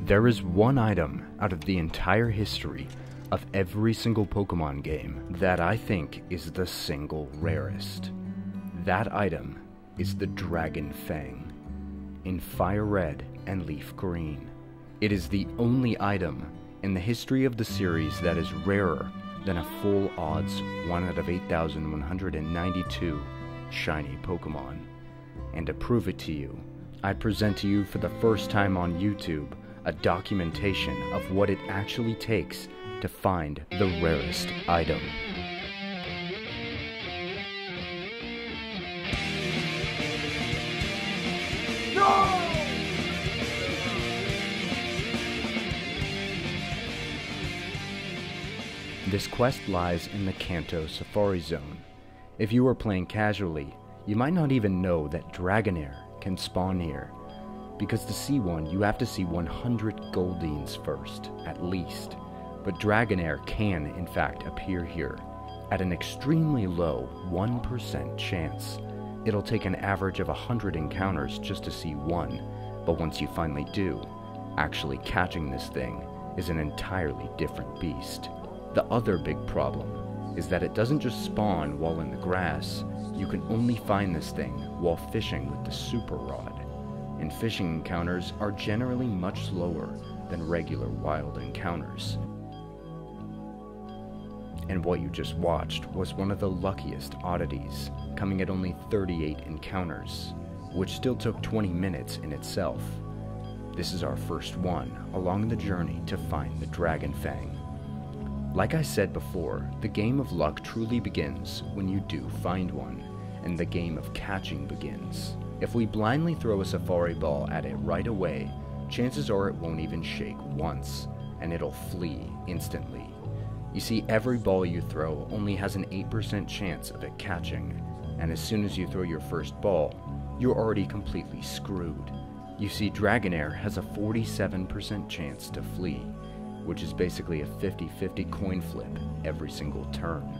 There is one item out of the entire history of every single Pokemon game that I think is the single rarest. That item is the Dragon Fang in Fire Red and Leaf Green. It is the only item in the history of the series that is rarer than a full odds 1 out of 8,192 shiny Pokemon. And to prove it to you, I present to you for the first time on YouTube a documentation of what it actually takes to find the rarest item. No! This quest lies in the Kanto Safari Zone. If you are playing casually, you might not even know that Dragonair can spawn here, because to see one you have to see 100 Goldines first, at least. But Dragonair can in fact appear here, at an extremely low 1% chance. It'll take an average of 100 encounters just to see one, but once you finally do, actually catching this thing is an entirely different beast. The other big problem is that it doesn't just spawn while in the grass. You can only find this thing while fishing with the Super Rod, and fishing encounters are generally much slower than regular wild encounters. And what you just watched was one of the luckiest oddities, coming at only 38 encounters, which still took 20 minutes in itself. This is our first one along the journey to find the Dragon Fang. Like I said before, the game of luck truly begins when you do find one, and the game of catching begins. If we blindly throw a Safari Ball at it right away, chances are it won't even shake once, and it'll flee instantly. You see, every ball you throw only has an 8% chance of it catching, and as soon as you throw your first ball, you're already completely screwed. You see, Dragonair has a 47% chance to flee, which is basically a 50-50 coin flip every single turn.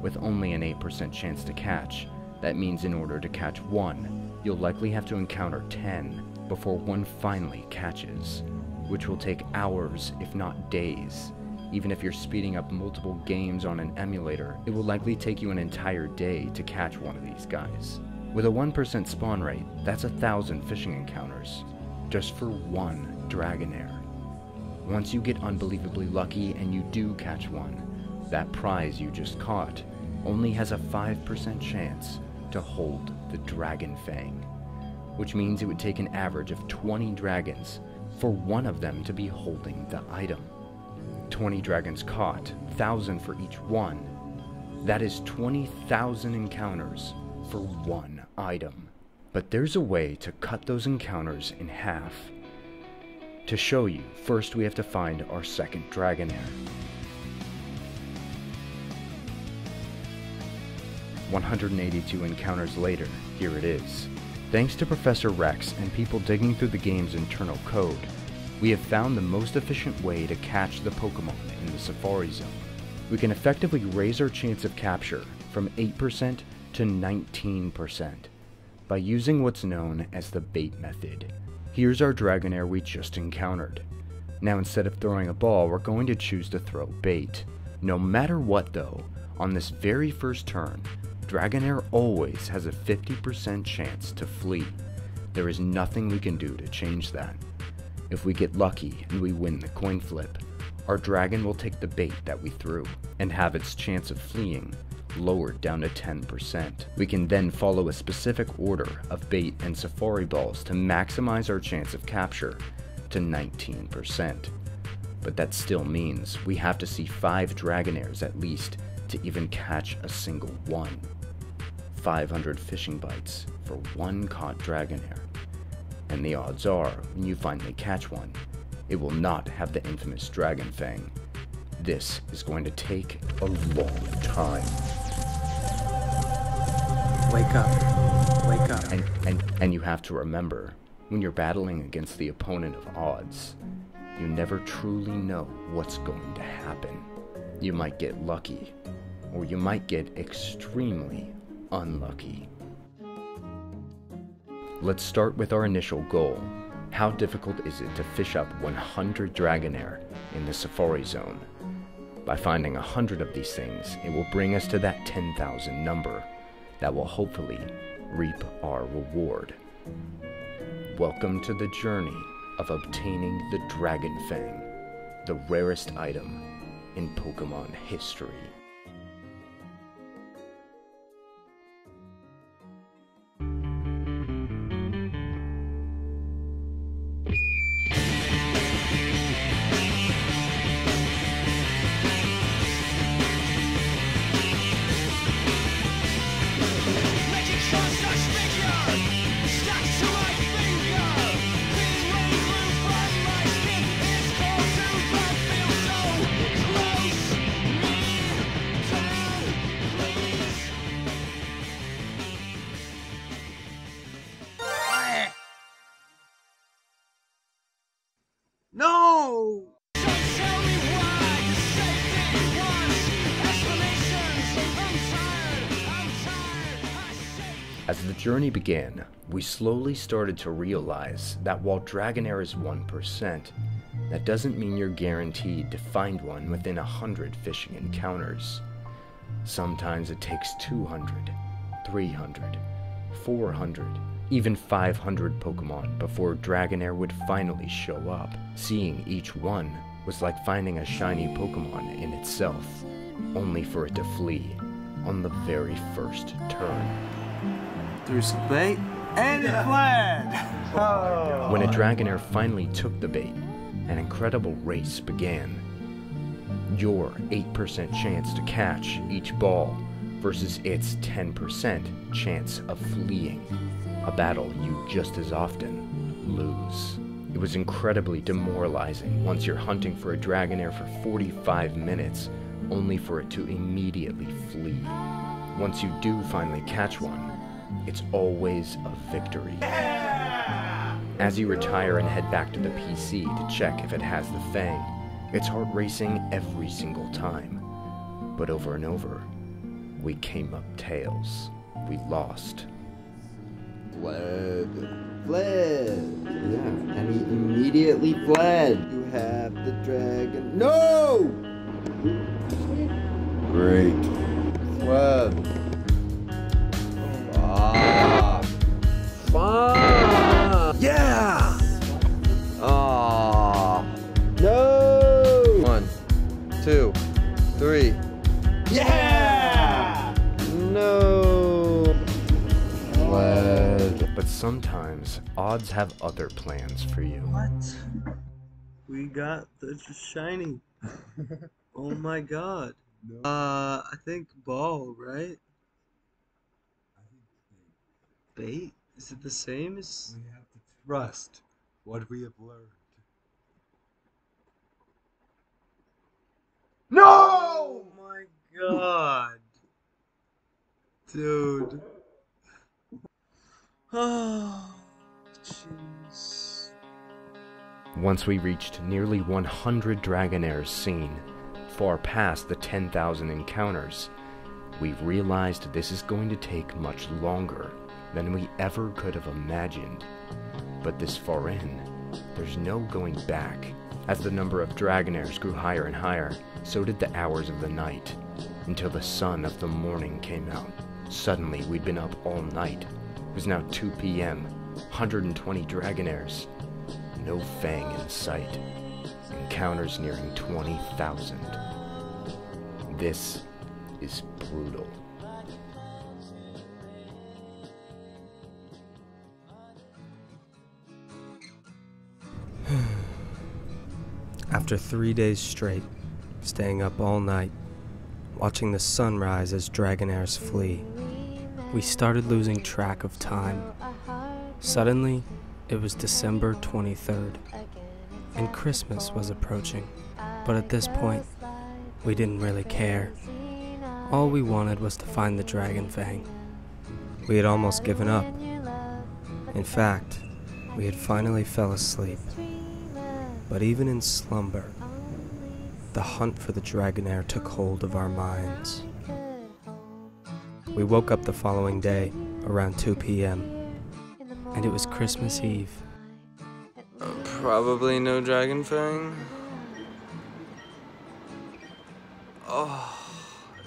With only an 8% chance to catch, that means in order to catch one, you'll likely have to encounter 10 before one finally catches, which will take hours if not days. Even if you're speeding up multiple games on an emulator, it will likely take you an entire day to catch one of these guys. With a 1% spawn rate, that's 1,000 fishing encounters, just for one Dragonair. Once you get unbelievably lucky and you do catch one, that prize you just caught only has a 5% chance to hold the Dragon Fang, which means it would take an average of 20 dragons for one of them to be holding the item. 20 dragons caught, 1,000 for each one. That is 20,000 encounters for one item. But there's a way to cut those encounters in half. To show you, first we have to find our second Dragonair. 182 encounters later, here it is. Thanks to Professor Rex and people digging through the game's internal code, we have found the most efficient way to catch the Pokemon in the Safari Zone. We can effectively raise our chance of capture from 8% to 19% by using what's known as the bait method. Here's our Dragonair we just encountered. Now instead of throwing a ball, we're going to choose to throw bait. No matter what though, on this very first turn, Dragonair always has a 50% chance to flee. There is nothing we can do to change that. If we get lucky and we win the coin flip, our dragon will take the bait that we threw and have its chance of fleeing lowered down to 10%. We can then follow a specific order of bait and Safari Balls to maximize our chance of capture to 19%. But that still means we have to see 5 Dragonairs at least to even catch a single one. 500 fishing bites for one caught Dragonair. And the odds are, when you finally catch one, it will not have the infamous Dragon Fang. This is going to take a long time. Wake up. Wake up. And you have to remember, when you're battling against the opponent of odds, you never truly know what's going to happen. You might get lucky, or you might get extremely unlucky. Let's start with our initial goal, How difficult is it to fish up 100 Dragonair in the Safari Zone? By finding 100 of these things, it will bring us to that 10,000 number that will hopefully reap our reward. Welcome to the journey of obtaining the Dragon Fang, the rarest item in Pokemon history. No! As the journey began, we slowly started to realize that while Dragonair is 1%, that doesn't mean you're guaranteed to find one within 100 fishing encounters. Sometimes it takes 200, 300, 400, even 500 Pokemon before Dragonair would finally show up. Seeing each one was like finding a shiny Pokemon in itself, only for it to flee on the very first turn. Threw some bait and it fled! Oh. When a Dragonair finally took the bait, an incredible race began. Your 8% chance to catch each ball versus its 10% chance of fleeing. A battle you just as often lose. It was incredibly demoralizing once you're hunting for a Dragonair for 45 minutes, only for it to immediately flee. Once you do finally catch one, it's always a victory. As you retire and head back to the PC to check if it has the Fang, it's heart racing every single time. But over and over, we came up tails. We lost. Fled. Yeah, and he immediately fled. You have the dragon. No! Great. Fled. Fuck! Yeah! Aww. No! 1, 2, 3. Yeah! No! Fled. But sometimes, odds have other plans for you. What? We got the shiny. Oh my god. No. I think ball, right? Bait? Is it the same as... We have to trust what we have learned. No! Oh my god. Dude. Oh, jeez. Once we reached nearly 100 Dragonairs seen, far past the 10,000 encounters, we realized this is going to take much longer than we ever could have imagined. But this far in, there's no going back. As the number of Dragonairs grew higher and higher, so did the hours of the night, until the sun of the morning came out. Suddenly, we'd been up all night. It was now 2 p.m., 120 Dragonairs. No Fang in sight. Encounters nearing 20,000. This is brutal. After 3 days straight, staying up all night, watching the sun rise as Dragonairs flee, we started losing track of time. Suddenly, it was December 23rd, and Christmas was approaching. But at this point, we didn't really care. All we wanted was to find the Dragon Fang. We had almost given up. In fact, we had finally fell asleep. But even in slumber, the hunt for the Dragonair took hold of our minds. We woke up the following day around 2 p.m. and it was Christmas Eve. Probably no dragon fang. Oh,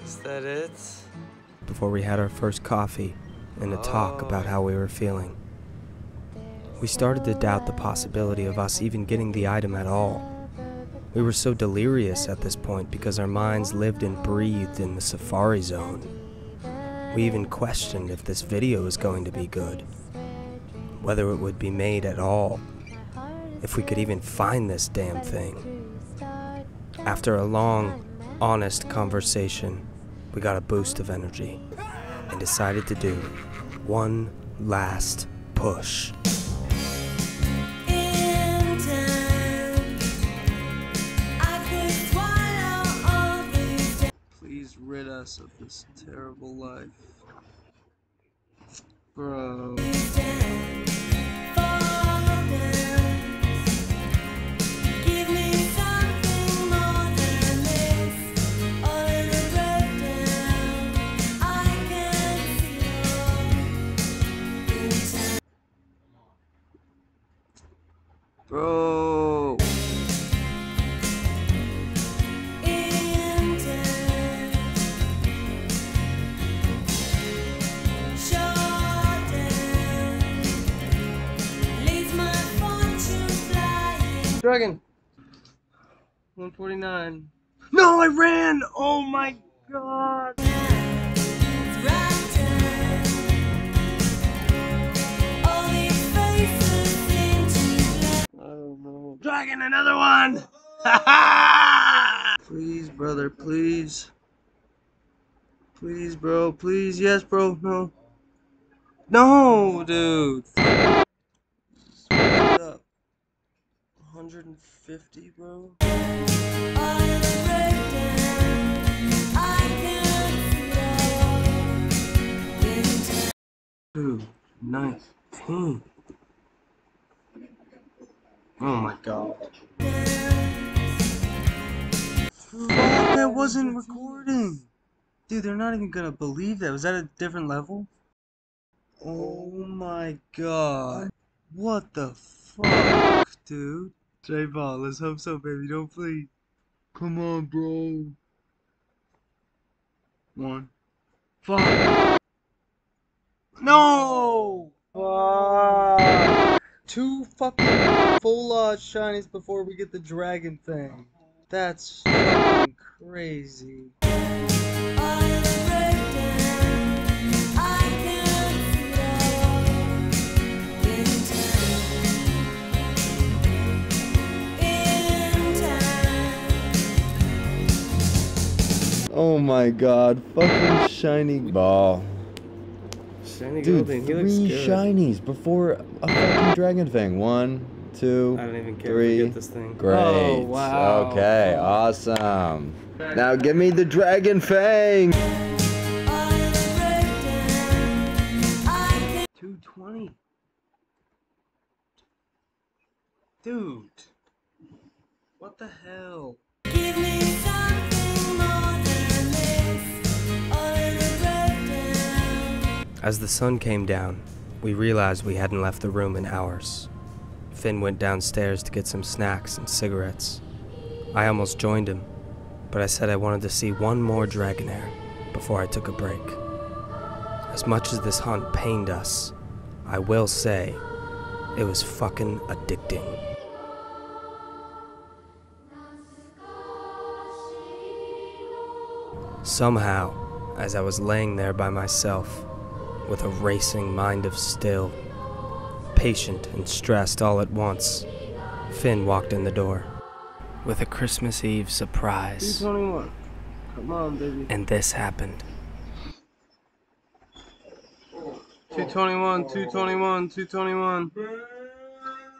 is that it? Before we had our first coffee and a talk about how we were feeling, we started to doubt the possibility of us even getting the item at all. We were so delirious at this point because our minds lived and breathed in the safari zone. We even questioned if this video was going to be good, whether it would be made at all, if we could even find this damn thing. After a long, honest conversation, we got a boost of energy and decided to do one last push. Please rid us of this terrible life. Bro. Bro. Dragon. 149. No, I ran! Oh my god! I don't know. Dragon, another one! Please, brother, please. Please, bro, please. Yes, bro, no. No, dude. Split up. 150, bro. Dude, 19. Oh my god. Fuck, I wasn't recording. Dude, they're not even gonna believe that. Was that a different level? Oh my god. What the fuck, dude? J-Ball, let's hope so, baby. Don't please. Come on, bro. 1. Fuck. No! Fuck. 2 fucking full shinies before we get the dragon thing. That's fucking crazy. Oh my god, fucking shiny ball. Shiny Dude, Golden, he looks 3 good. shinies before a fucking dragon fang. 1, 2, I don't even care 3. if we get this thing. Great. Oh, wow. Okay, awesome. Now give me the dragon fang. 220. Dude. What the hell? As the sun came down, we realized we hadn't left the room in hours. Finn went downstairs to get some snacks and cigarettes. I almost joined him, but I said I wanted to see one more Dragonair before I took a break. As much as this hunt pained us, I will say it was fucking addicting. Somehow, as I was laying there by myself, with a racing mind of steel, patient and stressed all at once, Finn walked in the door with a Christmas Eve surprise. 221. Come on, baby. And this happened. 221, 221, 221.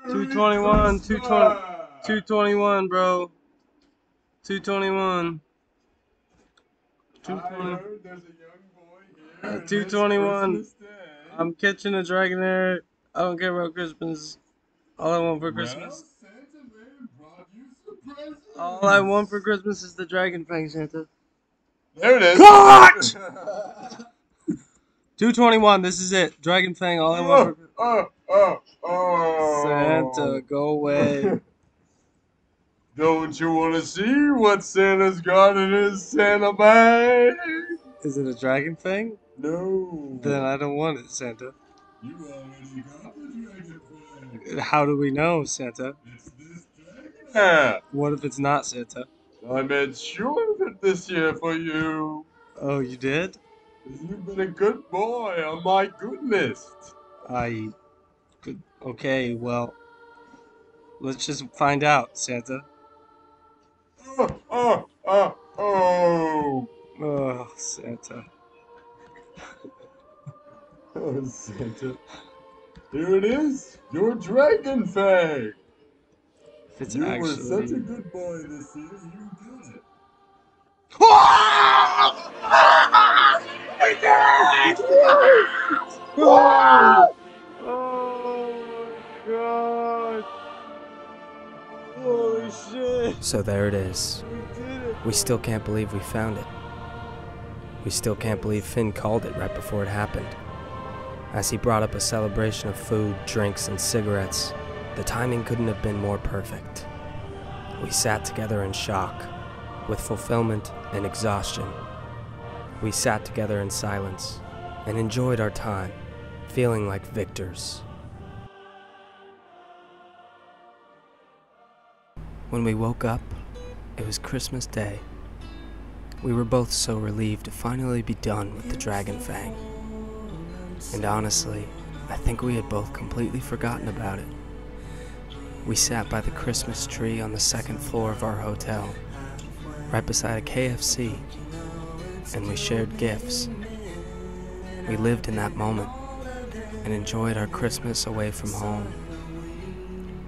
221, 221, bro. 221. 221. I'm catching a Dragonair. I don't care about Christmas. All I want for Christmas. All I want for Christmas is the Dragon Fang, Santa. There it is. Cut! 221. This is it. Dragon Fang. All I want for. Santa, go away. Don't you want to see what Santa's got in his Santa bag? Is it a dragon fang? No. Then I don't want it, Santa. You already got the dragon fang. How do we know, Santa? It's this dragon hat. What if it's not Santa? I made sure of it this year for you. Oh, you did? You've been a good boy on my good list. Okay, well, let's just find out, Santa. Oh. Oh, Santa. Oh, Santa. Here it is, your dragon fang. If it's You were actually... such a good boy this year, you got it. Oh my god! Holy shit! So there it is. We did it! We still can't believe we found it. We still can't believe Finn called it right before it happened. As he brought up a celebration of food, drinks, and cigarettes, the timing couldn't have been more perfect. We sat together in shock, with fulfillment and exhaustion. We sat together in silence and enjoyed our time, feeling like victors. When we woke up, it was Christmas Day. We were both so relieved to finally be done with the dragon fang. And honestly, I think we had both completely forgotten about it. We sat by the Christmas tree on the second floor of our hotel, right beside a KFC, and we shared gifts. We lived in that moment and enjoyed our Christmas away from home.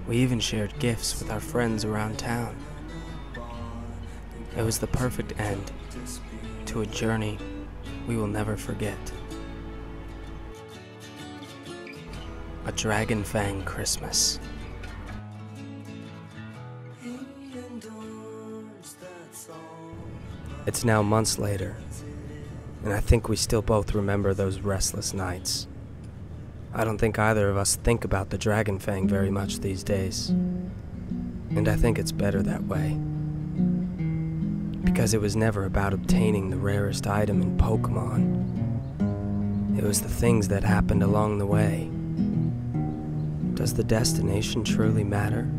We even shared gifts with our friends around town. It was the perfect end to a journey we will never forget. A dragon fang Christmas. It's now months later, and I think we still both remember those restless nights. I don't think either of us think about the dragon fang very much these days, and I think it's better that way. Because it was never about obtaining the rarest item in Pokemon. It was the things that happened along the way. Does the destination truly matter?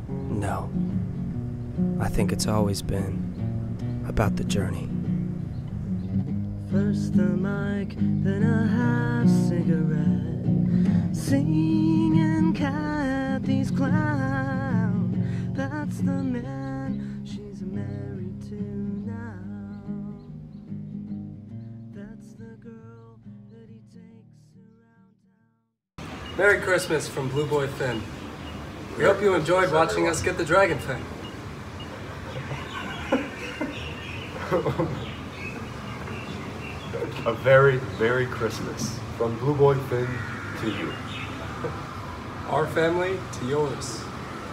No. I think it's always been about the journey. First the mic, then a half cigarette, singing Kathy's clown. That's the man she's married to now. That's the girl that he takes around town. Merry Christmas from BlueBoyPhin. We hope you enjoyed watching us get the dragon fang. A very Merry Christmas from BlueBoyPhin to you. Our family to yours.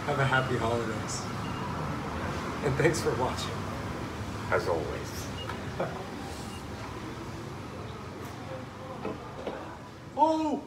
Have a happy holidays. And thanks for watching. As always. Oh!